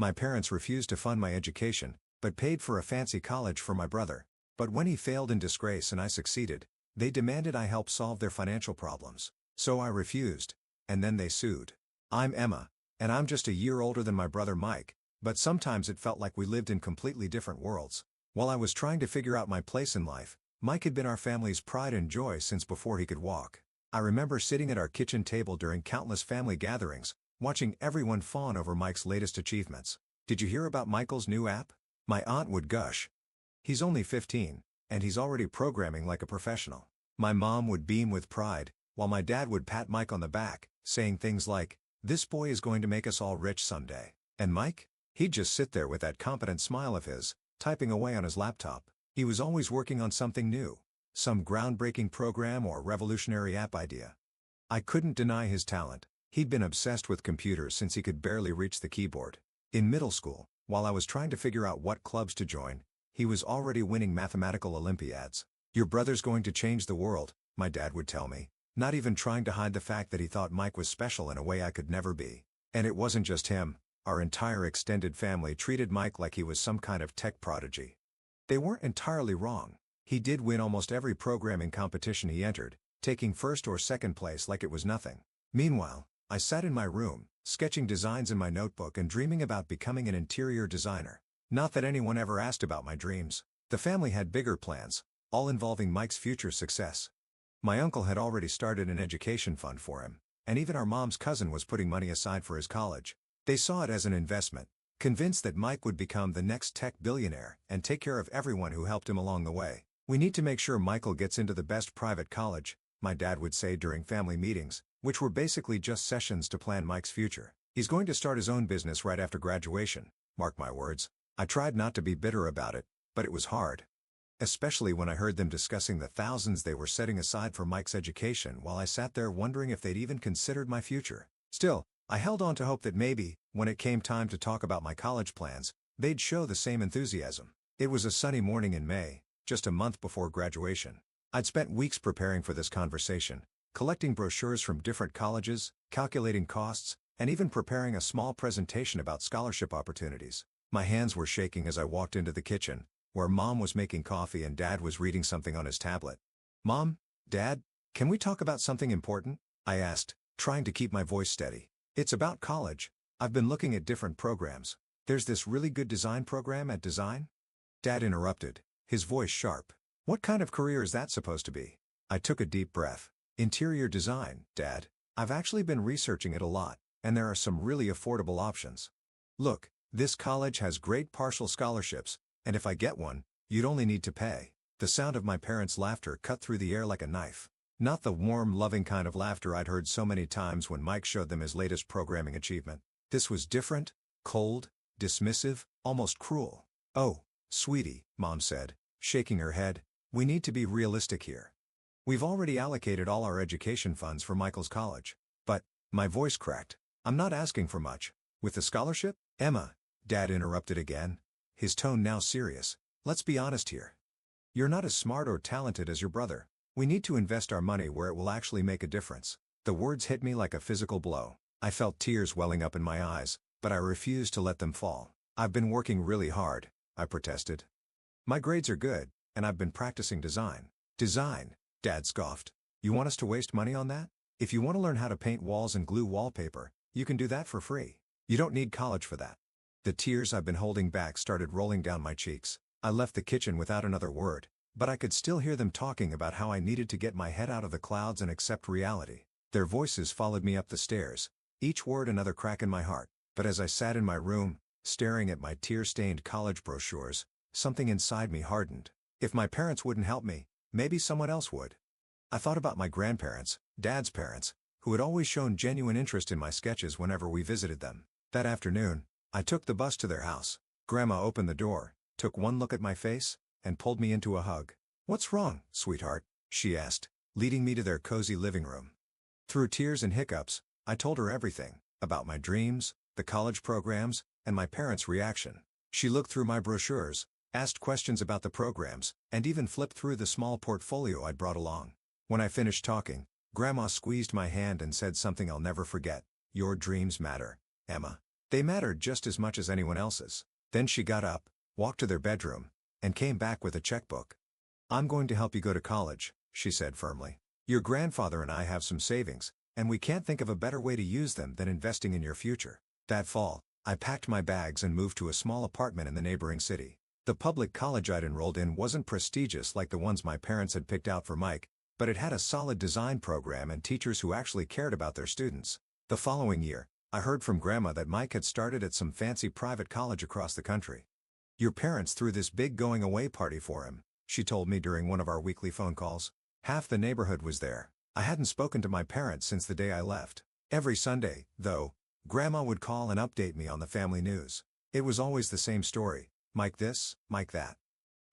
My parents refused to fund my education, but paid for a fancy college for my brother. But when he failed in disgrace and I succeeded, they demanded I help solve their financial problems. So I refused. And then they sued. I'm Emma, and I'm just a year older than my brother Mike, but sometimes it felt like we lived in completely different worlds. While I was trying to figure out my place in life, Mike had been our family's pride and joy since before he could walk. I remember sitting at our kitchen table during countless family gatherings, watching everyone fawn over Mike's latest achievements. Did you hear about Michael's new app? My aunt would gush. He's only 15, and he's already programming like a professional. My mom would beam with pride, while my dad would pat Mike on the back, saying things like, "This boy is going to make us all rich someday." And Mike? He'd just sit there with that confident smile of his, typing away on his laptop. He was always working on something new. Some groundbreaking program or revolutionary app idea. I couldn't deny his talent. He'd been obsessed with computers since he could barely reach the keyboard. In middle school, while I was trying to figure out what clubs to join, he was already winning mathematical Olympiads. "Your brother's going to change the world," my dad would tell me, not even trying to hide the fact that he thought Mike was special in a way I could never be. And it wasn't just him. Our entire extended family treated Mike like he was some kind of tech prodigy. They weren't entirely wrong. He did win almost every programming competition he entered, taking first or second place like it was nothing. Meanwhile, I sat in my room, sketching designs in my notebook and dreaming about becoming an interior designer. Not that anyone ever asked about my dreams. The family had bigger plans, all involving Mike's future success. My uncle had already started an education fund for him, and even our mom's cousin was putting money aside for his college. They saw it as an investment, convinced that Mike would become the next tech billionaire and take care of everyone who helped him along the way. "We need to make sure Michael gets into the best private college," my dad would say during family meetings, which were basically just sessions to plan Mike's future. "He's going to start his own business right after graduation, mark my words." I tried not to be bitter about it, but it was hard. Especially when I heard them discussing the thousands they were setting aside for Mike's education while I sat there wondering if they'd even considered my future. Still, I held on to hope that maybe, when it came time to talk about my college plans, they'd show the same enthusiasm. It was a sunny morning in May, just a month before graduation. I'd spent weeks preparing for this conversation, collecting brochures from different colleges, calculating costs, and even preparing a small presentation about scholarship opportunities. My hands were shaking as I walked into the kitchen, where Mom was making coffee and Dad was reading something on his tablet. "Mom, Dad, can we talk about something important?" I asked, trying to keep my voice steady. "It's about college. I've been looking at different programs. There's this really good design program at Design." Dad interrupted, his voice sharp. "What kind of career is that supposed to be?" I took a deep breath. "Interior design, Dad. I've actually been researching it a lot, and there are some really affordable options. Look, this college has great partial scholarships, and if I get one, you'd only need to pay." The sound of my parents' laughter cut through the air like a knife. Not the warm, loving kind of laughter I'd heard so many times when Mike showed them his latest programming achievement. This was different, cold, dismissive, almost cruel. "Oh, sweetie," Mom said, shaking her head, "we need to be realistic here. We've already allocated all our education funds for Michael's college." "But," my voice cracked, "I'm not asking for much. With the scholarship?" "Emma," Dad interrupted again, his tone now serious, "let's be honest here. You're not as smart or talented as your brother. We need to invest our money where it will actually make a difference." The words hit me like a physical blow. I felt tears welling up in my eyes, but I refused to let them fall. "I've been working really hard," I protested. "My grades are good, and I've been practicing design." "Design?" Dad scoffed. "You want us to waste money on that? If you want to learn how to paint walls and glue wallpaper, you can do that for free. You don't need college for that." The tears I've been holding back started rolling down my cheeks. I left the kitchen without another word, but I could still hear them talking about how I needed to get my head out of the clouds and accept reality. Their voices followed me up the stairs, each word another crack in my heart. But as I sat in my room, staring at my tear-stained college brochures, something inside me hardened. If my parents wouldn't help me, maybe someone else would. I thought about my grandparents, Dad's parents, who had always shown genuine interest in my sketches whenever we visited them. That afternoon, I took the bus to their house. Grandma opened the door, took one look at my face, and pulled me into a hug. "What's wrong, sweetheart?" she asked, leading me to their cozy living room. Through tears and hiccups, I told her everything, about my dreams, the college programs, and my parents' reaction. She looked through my brochures, asked questions about the programs, and even flipped through the small portfolio I'd brought along. When I finished talking, Grandma squeezed my hand and said something I'll never forget. "Your dreams matter, Emma." They mattered just as much as anyone else's. Then she got up, walked to their bedroom, and came back with a checkbook. "I'm going to help you go to college," she said firmly. "Your grandfather and I have some savings, and we can't think of a better way to use them than investing in your future." That fall, I packed my bags and moved to a small apartment in the neighboring city. The public college I'd enrolled in wasn't prestigious like the ones my parents had picked out for Mike, but it had a solid design program and teachers who actually cared about their students. The following year, I heard from Grandma that Mike had started at some fancy private college across the country. "Your parents threw this big going-away party for him," she told me during one of our weekly phone calls. Half the neighborhood was there. I hadn't spoken to my parents since the day I left. Every Sunday, though, Grandma would call and update me on the family news. It was always the same story: Mike this, Mike that.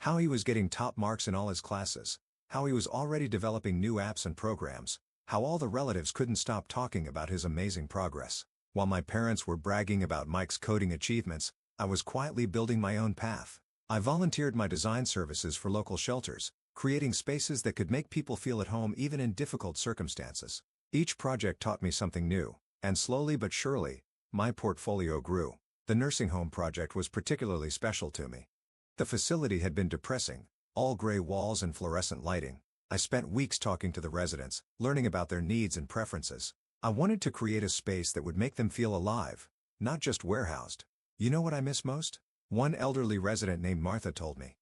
How he was getting top marks in all his classes. How he was already developing new apps and programs. How all the relatives couldn't stop talking about his amazing progress. While my parents were bragging about Mike's coding achievements, I was quietly building my own path. I volunteered my design services for local shelters, creating spaces that could make people feel at home even in difficult circumstances. Each project taught me something new, and slowly but surely, my portfolio grew. The nursing home project was particularly special to me. The facility had been depressing, all gray walls and fluorescent lighting. I spent weeks talking to the residents, learning about their needs and preferences. I wanted to create a space that would make them feel alive, not just warehoused. "You know what I miss most?" one elderly resident named Martha told me.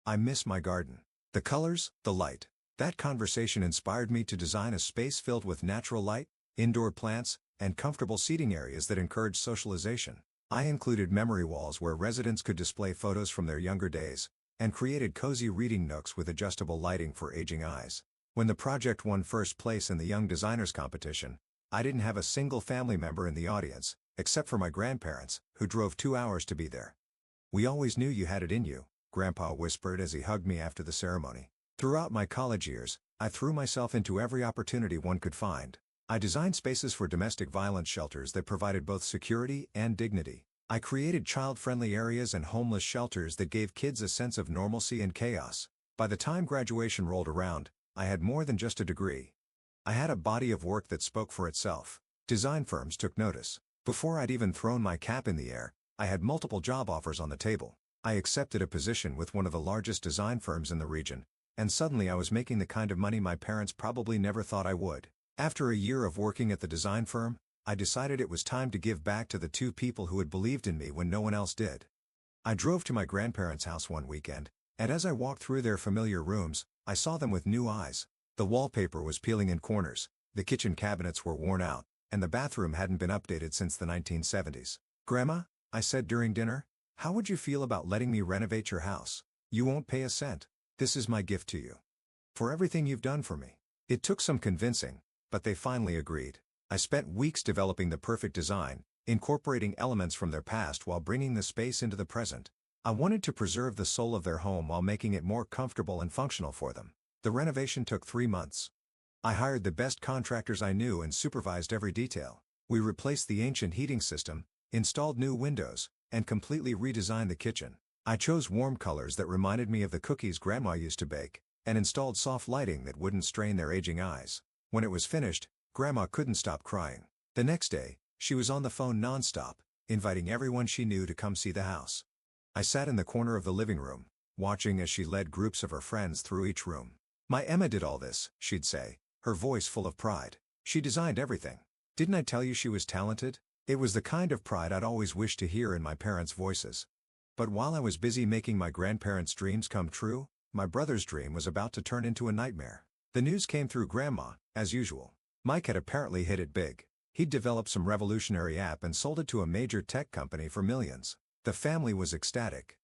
"I miss my garden. The colors, the light." That conversation inspired me to design a space filled with natural light, indoor plants, and comfortable seating areas that encouraged socialization. I included memory walls where residents could display photos from their younger days, and created cozy reading nooks with adjustable lighting for aging eyes. When the project won first place in the Young Designers competition, I didn't have a single family member in the audience, except for my grandparents, who drove 2 hours to be there. "We always knew you had it in you," Grandpa whispered as he hugged me after the ceremony. Throughout my college years, I threw myself into every opportunity one could find. I designed spaces for domestic violence shelters that provided both security and dignity. I created child-friendly areas and homeless shelters that gave kids a sense of normalcy and chaos. By the time graduation rolled around, I had more than just a degree. I had a body of work that spoke for itself. Design firms took notice. Before I'd even thrown my cap in the air, I had multiple job offers on the table. I accepted a position with one of the largest design firms in the region, and suddenly I was making the kind of money my parents probably never thought I would. After a year of working at the design firm, I decided it was time to give back to the two people who had believed in me when no one else did. I drove to my grandparents' house one weekend, and as I walked through their familiar rooms, I saw them with new eyes. The wallpaper was peeling in corners, the kitchen cabinets were worn out, and the bathroom hadn't been updated since the 1970s. "Grandma," I said during dinner, "how would you feel about letting me renovate your house? You won't pay a cent. This is my gift to you. For everything you've done for me." It took some convincing, but they finally agreed. I spent weeks developing the perfect design, incorporating elements from their past while bringing the space into the present. I wanted to preserve the soul of their home while making it more comfortable and functional for them. The renovation took 3 months. I hired the best contractors I knew and supervised every detail. We replaced the ancient heating system, installed new windows, and completely redesigned the kitchen. I chose warm colors that reminded me of the cookies Grandma used to bake, and installed soft lighting that wouldn't strain their aging eyes. When it was finished, Grandma couldn't stop crying. The next day, she was on the phone nonstop, inviting everyone she knew to come see the house. I sat in the corner of the living room, watching as she led groups of her friends through each room. "My Emma did all this," she'd say, her voice full of pride. "She designed everything. Didn't I tell you she was talented?" It was the kind of pride I'd always wished to hear in my parents' voices. But while I was busy making my grandparents' dreams come true, my brother's dream was about to turn into a nightmare. The news came through Grandma, as usual. Mike had apparently hit it big. He'd developed some revolutionary app and sold it to a major tech company for millions. The family was ecstatic.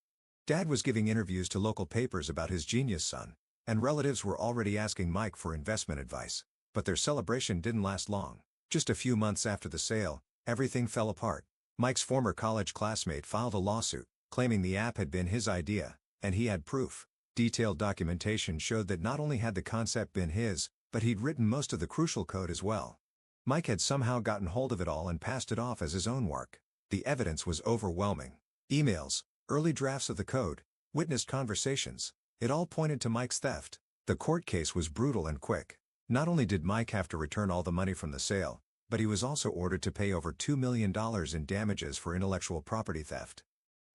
Dad was giving interviews to local papers about his genius son, and relatives were already asking Mike for investment advice. But their celebration didn't last long. Just a few months after the sale, everything fell apart. Mike's former college classmate filed a lawsuit, claiming the app had been his idea, and he had proof. Detailed documentation showed that not only had the concept been his, but he'd written most of the crucial code as well. Mike had somehow gotten hold of it all and passed it off as his own work. The evidence was overwhelming. Emails, early drafts of the code, witnessed conversations. It all pointed to Mike's theft. The court case was brutal and quick. Not only did Mike have to return all the money from the sale, but he was also ordered to pay over $2 million in damages for intellectual property theft.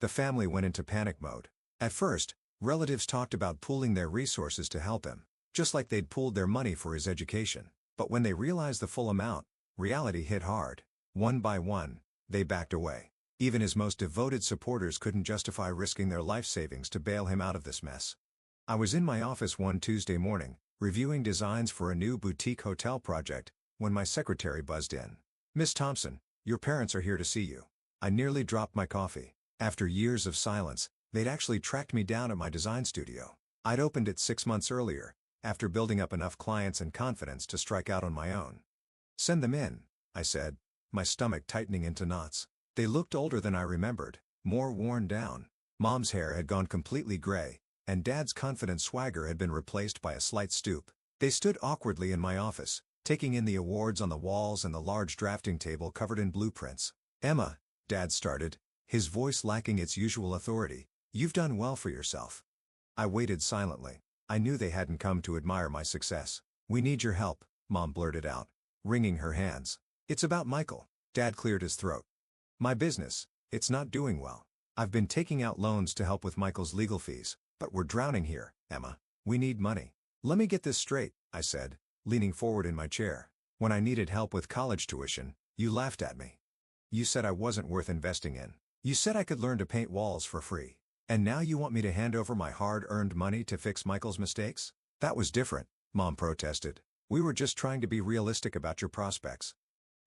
The family went into panic mode. At first, relatives talked about pooling their resources to help him, just like they'd pooled their money for his education. But when they realized the full amount, reality hit hard. One by one, they backed away. Even his most devoted supporters couldn't justify risking their life savings to bail him out of this mess. I was in my office one Tuesday morning, reviewing designs for a new boutique hotel project, when my secretary buzzed in. "Miss Thompson, your parents are here to see you." I nearly dropped my coffee. After years of silence, they'd actually tracked me down at my design studio. I'd opened it 6 months earlier, after building up enough clients and confidence to strike out on my own. "Send them in," I said, my stomach tightening into knots. They looked older than I remembered, more worn down. Mom's hair had gone completely gray, and Dad's confident swagger had been replaced by a slight stoop. They stood awkwardly in my office, taking in the awards on the walls and the large drafting table covered in blueprints. "Emma," Dad started, his voice lacking its usual authority, "you've done well for yourself." I waited silently. I knew they hadn't come to admire my success. "We need your help," Mom blurted out, wringing her hands. "It's about Michael." Dad cleared his throat. "My business, it's not doing well. I've been taking out loans to help with Michael's legal fees, but we're drowning here, Emma. We need money." "Let me get this straight," I said, leaning forward in my chair. "When I needed help with college tuition, you laughed at me. You said I wasn't worth investing in. You said I could learn to paint walls for free. And now you want me to hand over my hard-earned money to fix Michael's mistakes?" "That was different," Mom protested. "We were just trying to be realistic about your prospects."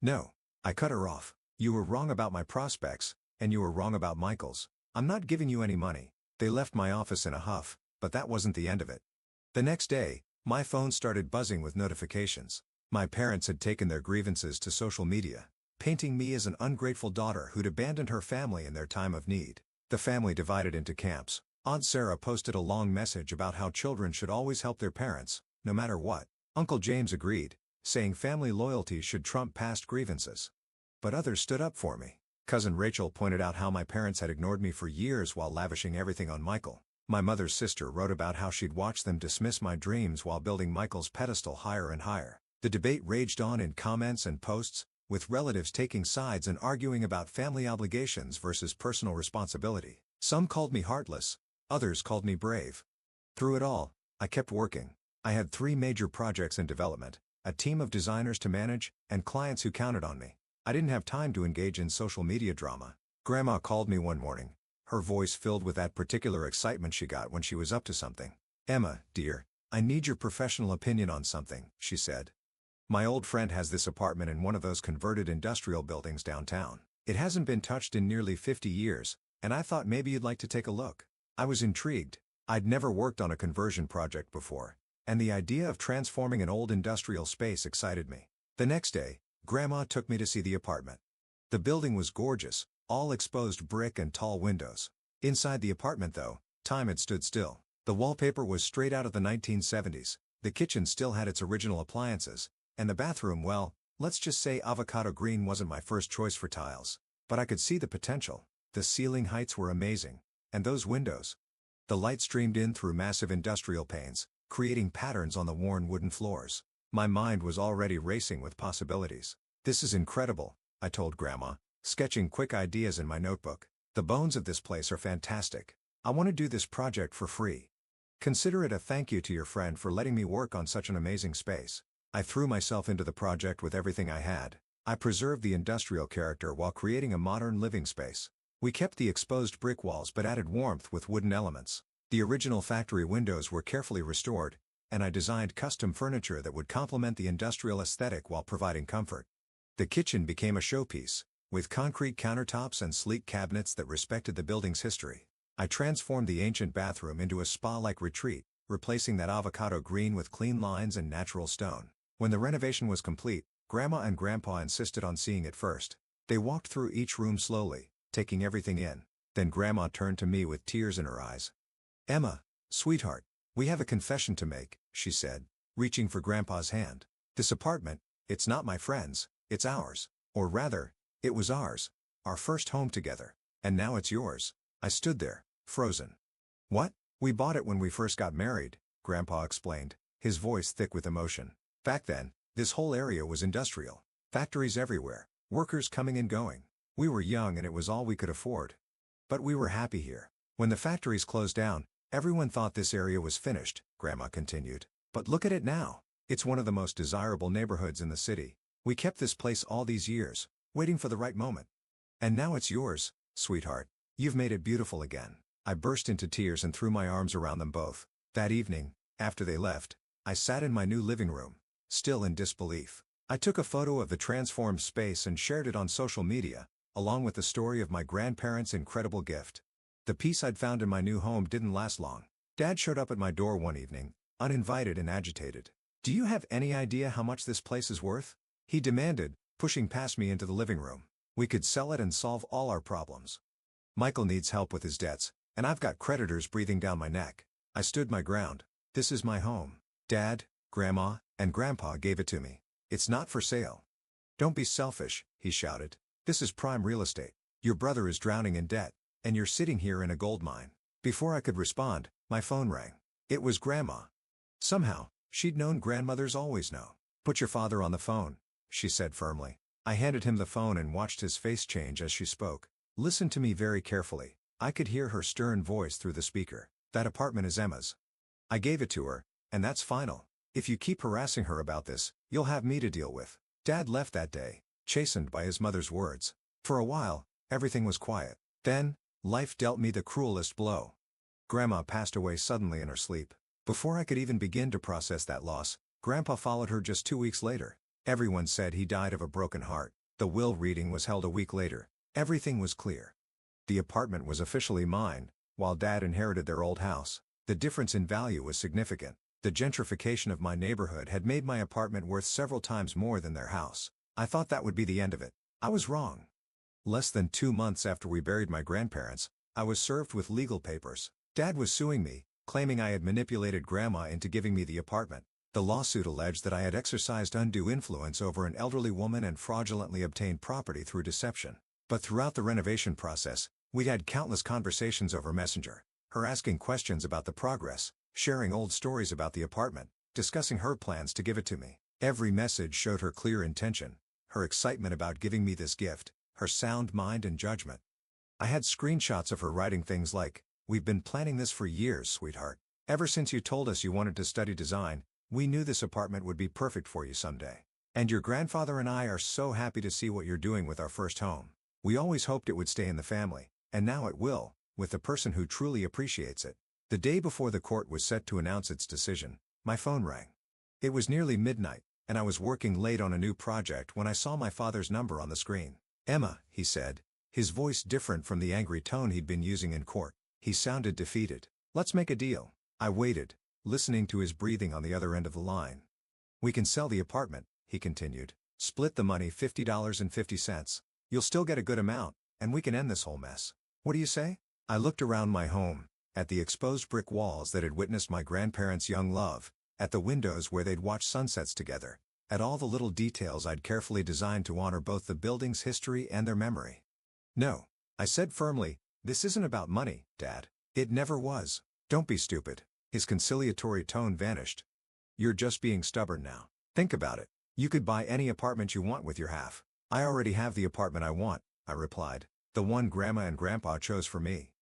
"No," I cut her off. "You were wrong about my prospects, and you were wrong about Michael's. I'm not giving you any money." They left my office in a huff, but that wasn't the end of it. The next day, my phone started buzzing with notifications. My parents had taken their grievances to social media, painting me as an ungrateful daughter who'd abandoned her family in their time of need. The family divided into camps. Aunt Sarah posted a long message about how children should always help their parents, no matter what. Uncle James agreed, saying family loyalty should trump past grievances. But others stood up for me. Cousin Rachel pointed out how my parents had ignored me for years while lavishing everything on Michael. My mother's sister wrote about how she'd watched them dismiss my dreams while building Michael's pedestal higher and higher. The debate raged on in comments and posts, with relatives taking sides and arguing about family obligations versus personal responsibility. Some called me heartless, others called me brave. Through it all, I kept working. I had 3 major projects in development, a team of designers to manage, and clients who counted on me. I didn't have time to engage in social media drama. Grandma called me one morning, her voice filled with that particular excitement she got when she was up to something. "Emma, dear, I need your professional opinion on something," she said. "My old friend has this apartment in one of those converted industrial buildings downtown. It hasn't been touched in nearly 50 years, and I thought maybe you'd like to take a look." I was intrigued. I'd never worked on a conversion project before, and the idea of transforming an old industrial space excited me. The next day, Grandma took me to see the apartment. The building was gorgeous, all exposed brick and tall windows. Inside the apartment though, time had stood still. The wallpaper was straight out of the 1970s, the kitchen still had its original appliances, and the bathroom, well, let's just say avocado green wasn't my first choice for tiles. But I could see the potential. The ceiling heights were amazing. And those windows. The light streamed in through massive industrial panes, creating patterns on the worn wooden floors. My mind was already racing with possibilities. "This is incredible," I told Grandma, sketching quick ideas in my notebook. "The bones of this place are fantastic. I want to do this project for free. Consider it a thank you to your friend for letting me work on such an amazing space." I threw myself into the project with everything I had. I preserved the industrial character while creating a modern living space. We kept the exposed brick walls but added warmth with wooden elements. The original factory windows were carefully restored, and I designed custom furniture that would complement the industrial aesthetic while providing comfort. The kitchen became a showpiece, with concrete countertops and sleek cabinets that respected the building's history. I transformed the ancient bathroom into a spa-like retreat, replacing that avocado green with clean lines and natural stone. When the renovation was complete, Grandma and Grandpa insisted on seeing it first. They walked through each room slowly, taking everything in. Then Grandma turned to me with tears in her eyes. "Emma, sweetheart, we have a confession to make," she said, reaching for Grandpa's hand. "This apartment, it's not my friend's, it's ours. Or rather, it was ours. Our first home together. And now it's yours." I stood there, frozen. "What? We bought it when we first got married," Grandpa explained, his voice thick with emotion. "Back then, this whole area was industrial. Factories everywhere, workers coming and going. We were young and it was all we could afford. But we were happy here. When the factories closed down, everyone thought this area was finished, Grandma continued. But look at it now. It's one of the most desirable neighborhoods in the city. We kept this place all these years, waiting for the right moment. And now it's yours, sweetheart. You've made it beautiful again. I burst into tears and threw my arms around them both. That evening, after they left, I sat in my new living room, still in disbelief. I took a photo of the transformed space and shared it on social media, along with the story of my grandparents' incredible gift. The peace I'd found in my new home didn't last long. Dad showed up at my door one evening, uninvited and agitated. "Do you have any idea how much this place is worth?" he demanded, pushing past me into the living room. "We could sell it and solve all our problems. Michael needs help with his debts, and I've got creditors breathing down my neck." I stood my ground. "This is my home. Dad, Grandma, and Grandpa gave it to me. It's not for sale." "Don't be selfish," he shouted. "This is prime real estate. Your brother is drowning in debt, and you're sitting here in a gold mine." Before I could respond, my phone rang. It was Grandma. Somehow, she'd known grandmothers always know. "Put your father on the phone," she said firmly. I handed him the phone and watched his face change as she spoke. "Listen to me very carefully." I could hear her stern voice through the speaker. "That apartment is Emma's. I gave it to her, and that's final. If you keep harassing her about this, you'll have me to deal with." Dad left that day, chastened by his mother's words. For a while, everything was quiet. Then, life dealt me the cruelest blow. Grandma passed away suddenly in her sleep. Before I could even begin to process that loss, Grandpa followed her just 2 weeks later. Everyone said he died of a broken heart. The will reading was held a week later. Everything was clear. The apartment was officially mine, while Dad inherited their old house. The difference in value was significant. The gentrification of my neighborhood had made my apartment worth several times more than their house. I thought that would be the end of it. I was wrong. Less than 2 months after we buried my grandparents, I was served with legal papers. Dad was suing me, claiming I had manipulated Grandma into giving me the apartment. The lawsuit alleged that I had exercised undue influence over an elderly woman and fraudulently obtained property through deception. But throughout the renovation process, we'd had countless conversations over Messenger, her asking questions about the progress, sharing old stories about the apartment, discussing her plans to give it to me. Every message showed her clear intention, her excitement about giving me this gift, her sound mind and judgment. I had screenshots of her writing things like, "We've been planning this for years, sweetheart. Ever since you told us you wanted to study design, we knew this apartment would be perfect for you someday. And your grandfather and I are so happy to see what you're doing with our first home. We always hoped it would stay in the family, and now it will, with the person who truly appreciates it." The day before the court was set to announce its decision, my phone rang. It was nearly midnight, and I was working late on a new project when I saw my father's number on the screen. "Emma," he said, his voice different from the angry tone he'd been using in court. He sounded defeated. "Let's make a deal." I waited, listening to his breathing on the other end of the line. "We can sell the apartment," he continued. "Split the money $50.50. You'll still get a good amount, and we can end this whole mess. What do you say?" I looked around my home, at the exposed brick walls that had witnessed my grandparents' young love, at the windows where they'd watched sunsets together, at all the little details I'd carefully designed to honor both the building's history and their memory. "No," I said firmly, "this isn't about money, Dad. It never was." "Don't be stupid." His conciliatory tone vanished. "You're just being stubborn now. Think about it. You could buy any apartment you want with your half." "I already have the apartment I want," I replied. "The one Grandma and Grandpa chose for me.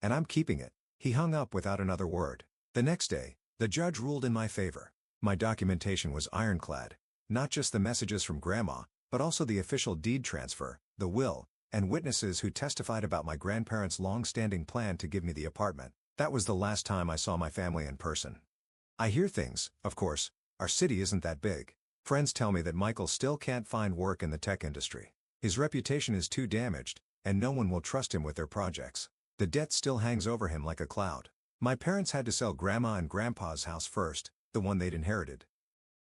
And I'm keeping it." He hung up without another word. The next day, the judge ruled in my favor. My documentation was ironclad. Not just the messages from Grandma, but also the official deed transfer, the will, and witnesses who testified about my grandparents' long-standing plan to give me the apartment. That was the last time I saw my family in person. I hear things, of course. Our city isn't that big. Friends tell me that Michael still can't find work in the tech industry. His reputation is too damaged, and no one will trust him with their projects. The debt still hangs over him like a cloud. My parents had to sell Grandma and Grandpa's house first, the one they'd inherited.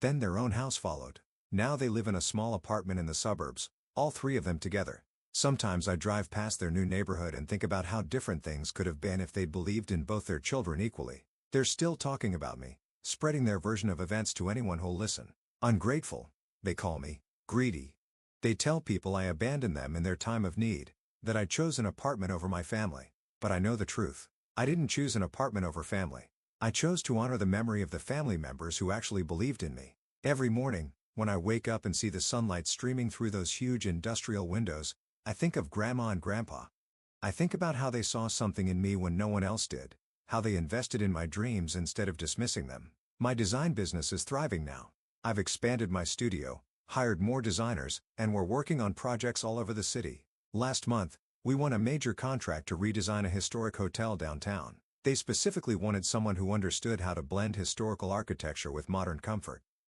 Then their own house followed. Now they live in a small apartment in the suburbs, all 3 of them together. Sometimes I drive past their new neighborhood and think about how different things could have been if they'd believed in both their children equally. They're still talking about me, spreading their version of events to anyone who'll listen. Ungrateful, they call me. Greedy. They tell people I abandoned them in their time of need, that I chose an apartment over my family. But I know the truth. I didn't choose an apartment over family. I chose to honor the memory of the family members who actually believed in me. Every morning, When I wake up and see the sunlight streaming through those huge industrial windows, I think of Grandma and Grandpa. I think about how they saw something in me when no one else did, how they invested in my dreams instead of dismissing them. My design business is thriving now. I've expanded my studio, hired more designers, and we're working on projects all over the city. Last month, we won a major contract to redesign a historic hotel downtown. They specifically wanted someone who understood how to blend historical architecture with modern comfort.